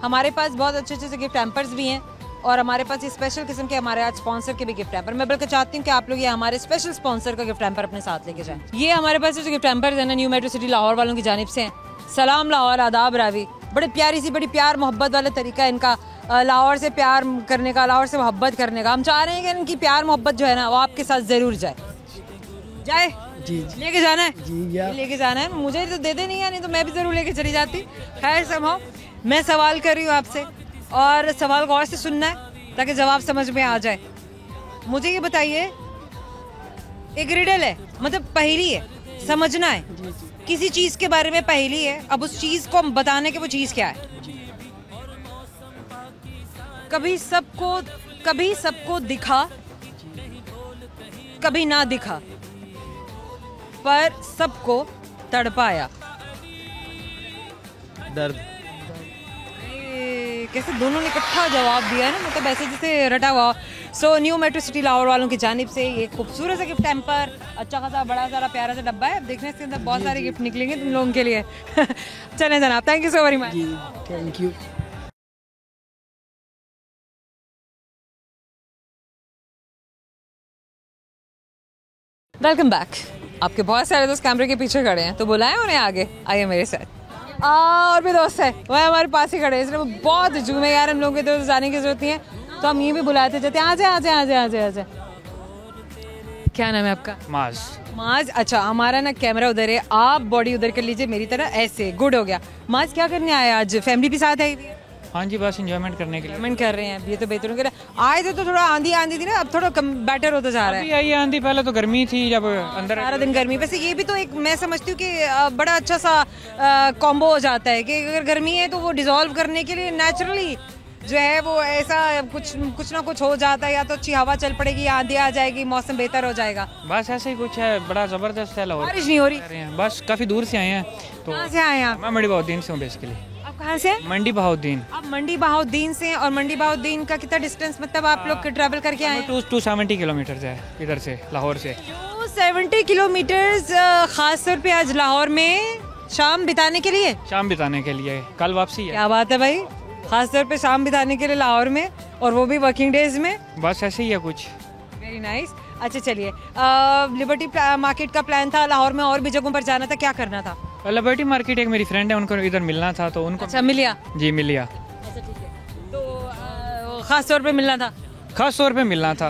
हमारे पास बहुत अच्छे से गिफ्ट हैम्पर्स भी हैं और हमारे पास ये स्पेशल किस्म के हमारे आज स्पॉन्सर के भी गिफ्ट हैम्पर। मैं बल्कि चाहती हूँ कि आप लोग ये हमारे स्पेशल स्पॉन्सर का गिफ्ट हैम्पर अपने साथ लेके जाएं। ये हमारे पास जो गिफ्ट हैम्पर्स है ना, न्यू मेट्रो सिटी लाहौर वालों की जानिब से हैं। सलाम लाहौर, आदाब रावी। बड़ी प्यारी सी, बड़ी प्यार मोहब्बत वाला तरीका है इनका लाहौर से प्यार करने का, लाहौर से मोहब्बत करने का। हम चाह रहे हैं कि इनकी प्यार मोहब्बत जो है ना, वो आपके साथ जरूर जाए। जी लेके जाना है? जी यार, लेके जाना है। मुझे तो दे नहीं है, नहीं तो मैं भी जरूर लेके चली जाती। खैर समझो, मैं सवाल कर रही हूँ आपसे और सवाल गौर से सुनना है ताकि जवाब समझ में आ जाए। मुझे ये बताइए, एक रिडल है, मतलब पहेली है, समझना है। किसी चीज के बारे में पहेली है, अब उस चीज को बताने के वो चीज क्या है? कभी सबको दिखा, कभी ना दिखा, पर सबको तड़पाया। दर्द। कैसे दोनों ने इकट्ठा जवाब दिया है ना, मतलब ऐसे जैसे रटा हुआ। So new metro city Lahore वालों की जानिब से ये खूबसूरत सा गिफ्ट हैम्पर, अच्छा खासा बड़ा सारा प्यारा सा डब्बा है। अब देखने इसके अंदर बहुत सारे गिफ्ट निकलेंगे तुम लोगों के लिए। चलें जनाब, thank you so very much. Thank you. Welcome back. आपके बहुत सारे दोस्त कैमरे के पीछे खड़े हैं, तो बुलाएं उन्हें आगे, आइए मेरे साथ। और भी दोस्त है, वह हमारे पास ही खड़े हैं, इसलिए बहुत हजूम है यार, हम लोगों के तो जाने की जरूरत नहीं है, तो हम ये भी बुलाते जाते हैं। आ जाए। क्या नाम है आपका? माज। अच्छा, हमारा ना कैमरा उधर है, आप बॉडी उधर कर लीजिए मेरी तरह, ऐसे गुड हो गया। माज क्या करने आए आज? फैमिली भी साथ है? हाँ जी, बस एंजॉयमेंट करने के लिए। एंजॉयमेंट कर रहे हैं, ये तो बेहतर हो। आए थे तो थोड़ा आंधी थी ना, अब थोड़ा कम बेटर होता जा रहा है। अभी आई आंधी, पहले तो गर्मी थी जब अंदर सारा दिन गर्मी। वैसे ये भी तो एक मैं समझती हूँ कि बड़ा अच्छा सा कॉम्बो हो जाता है कि अगर गर्मी है तो वो डिसॉल्व करने के लिए नेचुरली जो है वो ऐसा कुछ ना कुछ हो जाता है, या तो अच्छी हवा चल पड़ेगी, या आंधी आ जाएगी, मौसम बेहतर हो जाएगा। बस ऐसे ही कुछ है, बड़ा जबरदस्त है लाहौर। बारिश नहीं हो रही? बस काफी दूर से आए हैं। तो कहाँ से आए आप? मैं मंडी बहाउद्दीन से हूँ बेसिकली। आप कहाँ से? मंडी बहाउद्दीन। आप मंडी बहाउद्दीन से, और मंडी बहाउद्दीन का कितना डिस्टेंस, मतलब आप लोग ट्रैवल करके आए? 270 किलोमीटर है इधर से, लाहौर से। 270 किलोमीटर, खास तौर पे आज लाहौर में शाम बिताने के लिए? शाम बिताने के लिए, कल वापसी है। क्या बात है भाई, खास तौर पे शाम बिताने के लिए लाहौर में, और वो भी वर्किंग डेज में। बस ऐसे ही है कुछ। Very nice. अच्छा चलिए, लिबर्टी मार्केट का प्लान था, लाहौर में और भी जगहों पर जाना था, क्या करना था? लिबर्टी मार्केट एक मेरी फ्रेंड है, उनको इधर मिलना था, तो उनको। अच्छा, मिल गया? जी मिल गया। अच्छा ठीक है, तो खास तौर पे मिलना था? खास तौर पे मिलना था।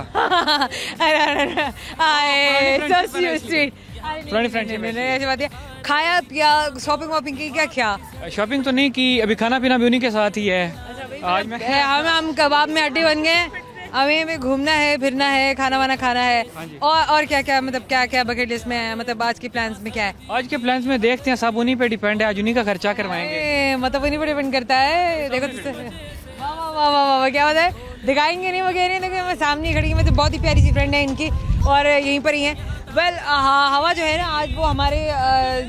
ऐसी बात है। खाया पिया, शॉपिंग वॉपिंग की? क्या शॉपिंग तो नहीं की, अभी खाना पीना भी उन्हीं के साथ ही है। आज मैं हम कबाब में अड्डे बन गए, हमें भी घूमना है, फिरना है, खाना वाना खाना है। और क्या मतलब क्या बकेट लिस्ट में है, मतलब आज के प्लान्स में क्या है? आज के प्लान्स में देखते हैं, सब उन्हीं पे डिपेंड है, आज उन्हीं का खर्चा करवाएंगे। मतलब उन्हीं पे डिपेंड करता है। देखो वाह, क्या बात है, दिखाएंगे नहीं वगैरह, लेकिन मैं सामने खड़ी हूँ, मतलब बहुत ही प्यारी सी फ्रेंड है इनकी, और यहीं पर ही है। वेल हवा जो है ना आज वो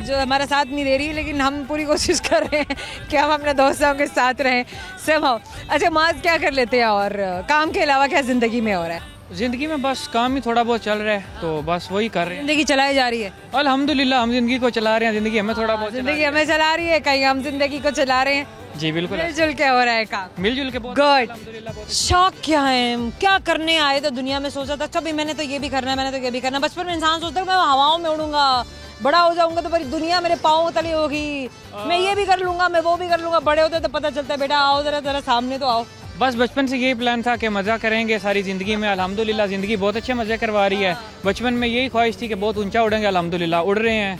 जो हमारा साथ नहीं दे रही है, लेकिन हम पूरी कोशिश कर रहे हैं कि हम अपने दोस्तों के साथ रहें somehow। अच्छा माज, क्या कर लेते हैं और काम के अलावा क्या ज़िंदगी में हो रहा है? जिंदगी में बस काम ही थोड़ा बहुत चल रहा है, तो बस वही कर रहे हैं। जिंदगी चलाई जा रही है अल्हम्दुलिल्लाह, हम जिंदगी को चला रहे हैं, जिंदगी हमें थोड़ा बहुत जिंदगी हमें चला रही है, कहीं हम जिंदगी को चला रहे हैं। जी बिल्कुल, मिलजुल के हो रहा है काम, मिलजुल के। गुड। शौक क्या है, क्या करने आए थे दुनिया में? सोचा था अच्छा भाई मैंने तो ये भी करना है, मैंने तो ये भी करना है। बचपन में इंसान सोचता है मैं हवाओं में उड़ूंगा, बड़ा हो जाऊंगा तो पूरी दुनिया मेरे पाँव तले होगी, मैं ये भी कर लूंगा, मैं वो भी कर लूंगा। बड़े होते तो पता चलता है बेटा आओ जरा सामने तो आओ। बस बचपन से यही प्लान था कि मज़ा करेंगे सारी ज़िंदगी में। अल्हम्दुलिल्लाह ज़िंदगी बहुत अच्छे मज़े करवा रही है। बचपन में यही ख्वाहिश थी कि बहुत ऊंचा उड़ेंगे, अल्हम्दुलिल्लाह उड़ रहे हैं।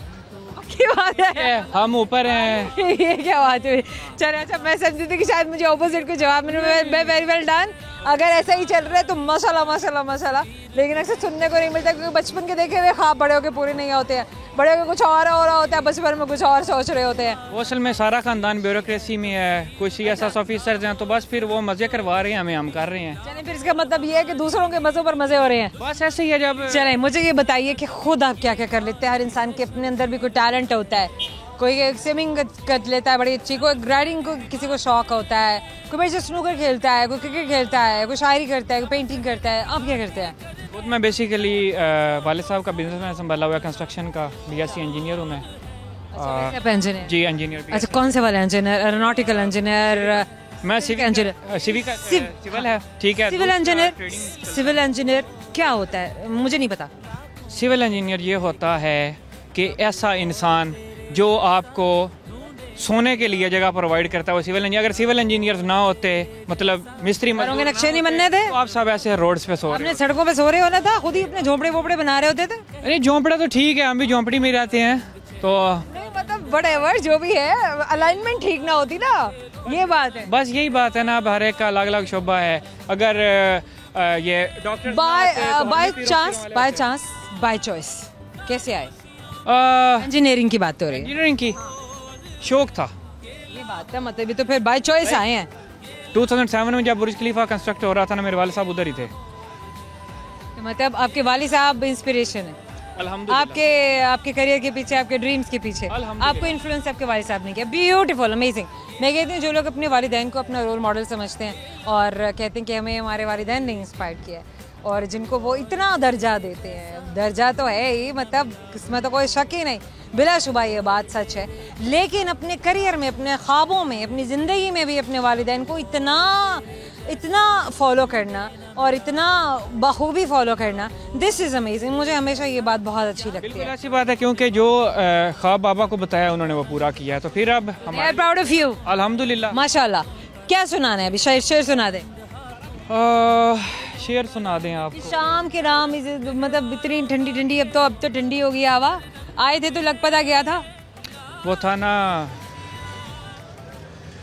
क्या बात है, हम ऊपर हैं। ये क्या बात है। चलो अच्छा, मैं समझी थी कि शायद मुझे ऑपोजिट को जवाब मिले। Very well done. अगर ऐसा ही चल रहा है तो माशाल्लाह, लेकिन अक्सर सुनने को नहीं मिलता, क्योंकि बचपन के देखे हुए ख्वाब बड़े होकर पूरे नहीं होते हैं। बड़े होकर कुछ और हो रहा होता है, बचपन में कुछ और सोच रहे होते हैं। वो असल में सारा खानदान ब्यूरोक्रेसी में है, कुछ CSS ऑफिसर्स हैं, तो बस फिर वो मज़े करवा रहे हैं हमें, हम कर रहे हैं। चलें, फिर इसका मतलब ये है कि दूसरों के मज़ों पर मज़े हो रहे हैं। बस ऐसे ही है। जब चलें, मुझे ये बताइए कि खुद आप क्या क्या कर लेते हैं? हर इंसान के अपने अंदर भी कोई टैलेंट होता है, कोई स्विमिंग कर लेता है बड़ी अच्छी, कोई राइडिंग को किसी को शौक होता है, कोई बच्चा स्नूकर खेलता है, कोई क्रिकेट खेलता है, कोई शायरी करता है, कोई पेंटिंग करता है। आप क्या करते हैं? खुद मैं बेसिकली वालिद साहब का बिजनेस में संभाला हुआ, कंस्ट्रक्शन का BSc इंजीनियर हूँ मैं। इंजीनियर? जी इंजीनियर। अच्छा, कौन से वाले इंजीनियर? Aeronautical engineer? मैं सिविल इंजीनियर। सिविल है, ठीक है। Civil engineer. सिविल इंजीनियर क्या होता है? मुझे नहीं पता। सिविल इंजीनियर ये होता है कि ऐसा इंसान जो आपको सोने के लिए जगह प्रोवाइड करता है, वो सिविल इंजीनियर। अगर सिविल इंजीनियर्स ना होते, मतलब मिस्त्री मजदूर नक्शे नहीं बनने थे, तो आप सब ऐसे रोड्स पे सो रहे, अपने सड़कों पे सो रहे होना था, खुद ही अपने झोपड़े वोपड़े बना रहे होते थे। अरे झोंपड़ा तो ठीक है, हम भी झोंपड़ी में रहते हैं, तो नहीं मतलब व्हाटएवर जो भी है, अलाइनमेंट ठीक ना होती ना, ये बात है। बस यही बात है ना, हर एक का अलग अलग शोबा है। अगर ये डॉक्टर बाय चॉइस कैसे आए? इंजीनियरिंग की बात हो रही है। इंजीनियरिंग की शौक था, ये बात है, मतलब तो फिर बाय चॉइस आए हैं। 2007 में जब बुर्ज खलीफा कंस्ट्रक्ट हो रहा था ना, मेरे वाले साहब उधर ही थे। मतलब आपके वालिद साहब इंस्पिरेशन है अल्हम्दुलिल्लाह। आपके करियर के पीछे, आपके ड्रीम्स के पीछे आपको इन्फ्लुएंस आपके वालिद साहब ने किया। Beautiful, amazing. मैं कहती हूँ जो लोग अपने वालिदैन को अपना रोल मॉडल समझते हैं और कहते हैं कि हमें हमारे वालिदैन ने इंस्पायर किया है और जिनको वो इतना दर्जा देते हैं, दर्जा तो है ही, मतलब इसमें तो कोई शक ही नहीं, बिलाशुबा ये बात सच है। लेकिन अपने करियर में, अपने ख्वाबों में, अपनी ज़िंदगी में भी अपने वालिदैन को इतना फॉलो करना और इतना बखूबी फॉलो करना, दिस इज़ अमेजिंग। मुझे हमेशा ये बात बहुत अच्छी लगती है। ऐसी बात है क्योंकि जो ख्वाब बाबा को बताया उन्होंने वो पूरा किया है, तो फिर अब I am proud of you. अल्हम्दुलिल्लाह, माशाल्लाह। क्या सुनाना है अभी? शेर सुना दे। शेर सुना दें आप। शाम के नाम मतलब इतनी ठंडी ठंडी, अब तो ठंडी हो गई हवा। आए थे तो लग पता गया था, वो था ना,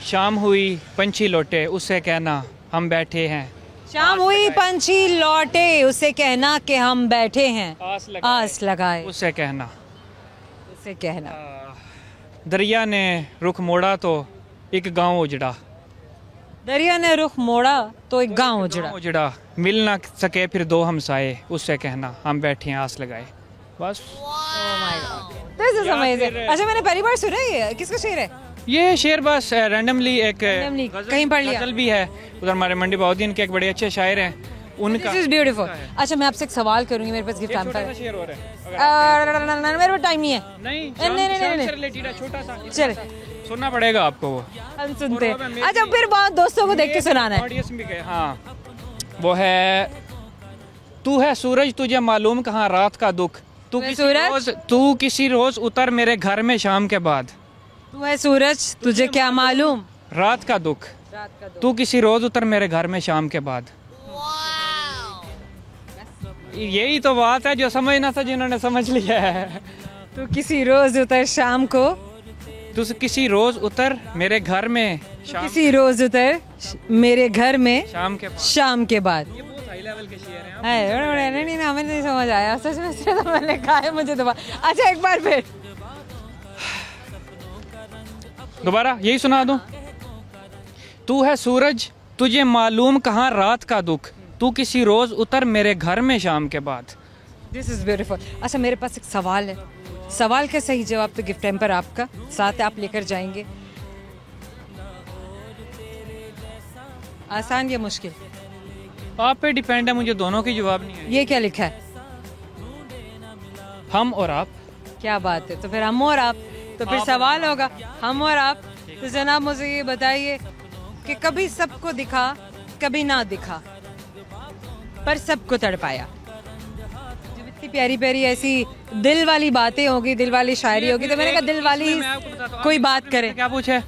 शाम हुई पंछी लौटे उससे कहना हम बैठे हैं। शाम हुई पंछी लौटे उससे कहना कि हम बैठे हैं, आस लगाए उससे कहना। दरिया ने रुख मोड़ा तो एक गांव उजड़ा। दरिया ने रुख मोड़ा तो एक गांव उजड़ा। मिल ना सके फिर दो हमसाए, उससे कहना हम बैठे हैं आस लगाए। बस। अच्छा, मैंने पहली बार सुना। ये किसका शेर है? ये शेर बस रैंडमली एक कहीं पढ़ लिया। गजल भी है, उधर हमारे मंडी बहाउद्दीन के एक बड़े अच्छे शायर हैं उनका। This is beautiful. अच्छा, मैं आपसे एक सवाल करूंगी, मेरे पास गिफ्ट टाइम पर मेरे पास टाइम नहीं है। नहीं, छोटा सा चले, सुनना पड़ेगा आपको, वो हम सुनते हैं। अच्छा, फिर बहुत दोस्तों को देख के सुनाना है। ऑडियंस भी गए। हाँ, वो है, तू है सूरज तुझे मालूम कहाँ रात का दुख, तू किसी रोज उतर मेरे घर में शाम के बाद। तू है सूरज तुझे क्या मालूम रात का दुख, तू किसी रोज उतर मेरे घर में शाम के बाद। यही तो बात है जो समझना था, जिन्होंने समझ लिया है। तू किसी रोज उतर शाम को, तू किसी रोज उतर मेरे घर में, किसी रोज उतर मेरे घर में शाम के बाद। ये बहुत हाई लेवल के शेर हैं। नहीं, हमें नहीं समझ आया सच में, तो मैंने कहा है मुझे दोबारा। अच्छा, एक बार फिर दोबारा यही सुना दूं। तू है सूरज तुझे मालूम कहाँ रात का दुख, तू किसी रोज उतर मेरे घर में शाम के बाद। This is beautiful. अच्छा, मेरे पास एक सवाल है। सवाल का सही जवाब तो गिफ्ट टेम्पर आपका साथ आप लेकर जाएंगे। आसान या मुश्किल? आप पे डिपेंड है, मुझे दोनों की जवाब नहीं है। ये क्या लिखा है? हम और आप। क्या बात है, तो फिर हम और आप, तो फिर सवाल होगा हम और आप। तो जनाब मुझे ये बताइए कि कभी सबको दिखा कभी ना दिखा पर सबको तड़पाया। जब इतनी प्यारी प्यारी ऐसी दिल वाली बातें होगी, दिल वाली शायरी होगी, तो मैंने कहा दिल वाली कोई बात करे। क्या पूछे?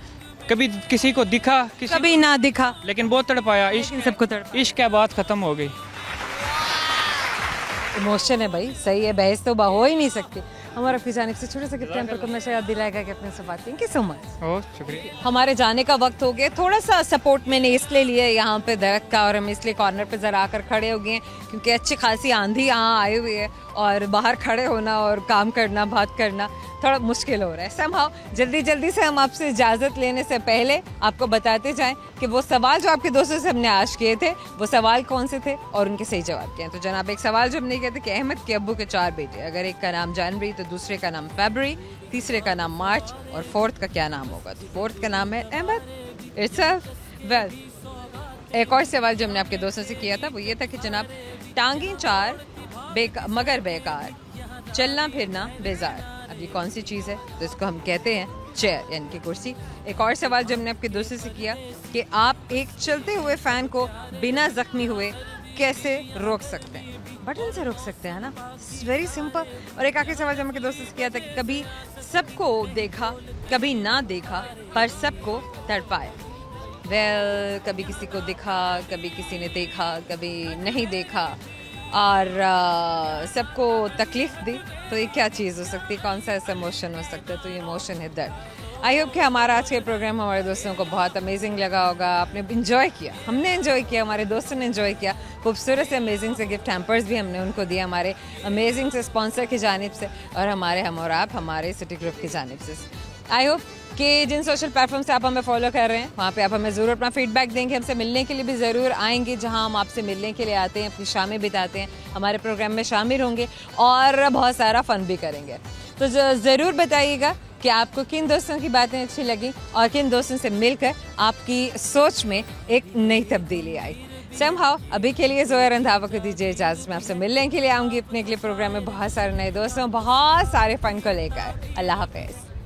कभी किसी को दिखा कभी ना दिखा लेकिन बहुत तड़पाया, इश्क सबको तड़पाया। इश्क के बाद खत्म हो गई। इमोशन है भाई, सही है, बहस तो हो ही नहीं सकती। हमारा आपकी जानिब से छोटे से गिफ्ट टेम्पर को नशा याद दिलाएगा कि अपने से बात। Thank you so much. शुक्रिया। हमारे जाने का वक्त हो गया। थोड़ा सा सपोर्ट मैंने इसलिए लिया है यहाँ पे दरख्त का, और हम इसलिए कॉर्नर पे जरा आकर खड़े हो गए हैं क्योंकि अच्छी खासी आंधी यहाँ आई हुई है और बाहर खड़े होना और काम करना, बात करना थोड़ा मुश्किल हो रहा है। समहाउ जल्दी से हम आपसे इजाज़त लेने से पहले आपको बताते जाएं कि वो सवाल जो आपके दोस्तों से हमने आज किए थे, वो सवाल कौन से थे और उनके सही जवाब क्या हैं। तो जनाब, एक सवाल जो हमने किया था कि अहमद के अब्बू के 4 बेटे, अगर एक का नाम जनवरी तो दूसरे का नाम फरवरी, तीसरे का नाम मार्च और फोर्थ का क्या नाम होगा? तो फोर्थ का नाम है अहमद इटसेल्फ। वेल, एक और सवाल जो हमने आपके दोस्तों से किया था वो ये था कि जनाब, टांगी 4 मगर बेकार, चलना फिरना बेजार, अब ये कौन सी चीज़ है? तो इसको हम कहते हैं चेयर, यानी कि कुर्सी। एक और सवाल जो हमने आपके दोस्तों से किया कि आप एक चलते हुए फैन को बिना जख्मी हुए कैसे रोक सकते हैं? बटन से रोक सकते हैं ना, वेरी सिंपल। और एक आखिरी सवाल जो हमने दोस्तों से किया था कि कभी सबको देखा कभी ना देखा पर सबको तड़पाया। वेल, कभी किसी को दिखा, कभी किसी ने देखा, कभी नहीं देखा और सबको तकलीफ दी, तो ये क्या चीज़ हो सकती है? कौन सा ऐसा इमोशन हो सकता है? तो ये इमोशन है दर्द। आई होप कि हमारा आज का प्रोग्राम हमारे दोस्तों को बहुत अमेजिंग लगा होगा। आपने इंजॉय किया, हमने इंजॉय किया, हमारे दोस्तों ने इंजॉय किया। खूबसूरत से अमेजिंग से गिफ्ट हैम्पर्स भी हमने उनको दिए हमारे अमेजिंग से स्पॉन्सर की जानिब से और हमारे हम और आप हमारे सिटी ग्रुप की जानिब से। आई होप कि जिन सोशल प्लेटफॉर्म से आप हमें फॉलो कर रहे हैं वहाँ पे आप हमें ज़रूर अपना फीडबैक देंगे, हमसे मिलने के लिए भी ज़रूर आएंगे, जहाँ हम आपसे मिलने के लिए आते हैं, अपनी शामें बिताते हैं, हमारे प्रोग्राम में शामिल होंगे और बहुत सारा फ़न भी करेंगे। तो ज़रूर बताइएगा कि आपको किन दोस्तों की बातें अच्छी लगी और किन दोस्तों से मिलकर आपकी सोच में एक नई तब्दीली आई। समहाउ अभी के लिए ज़ोया रंधावा को दीजिए इजाज़त। मैं आपसे मिलने के लिए आऊँगी अपने अगले प्रोग्राम में बहुत सारे नए दोस्तों, बहुत सारे फ़न को लेकर। अल्लाह हाफ़िज़।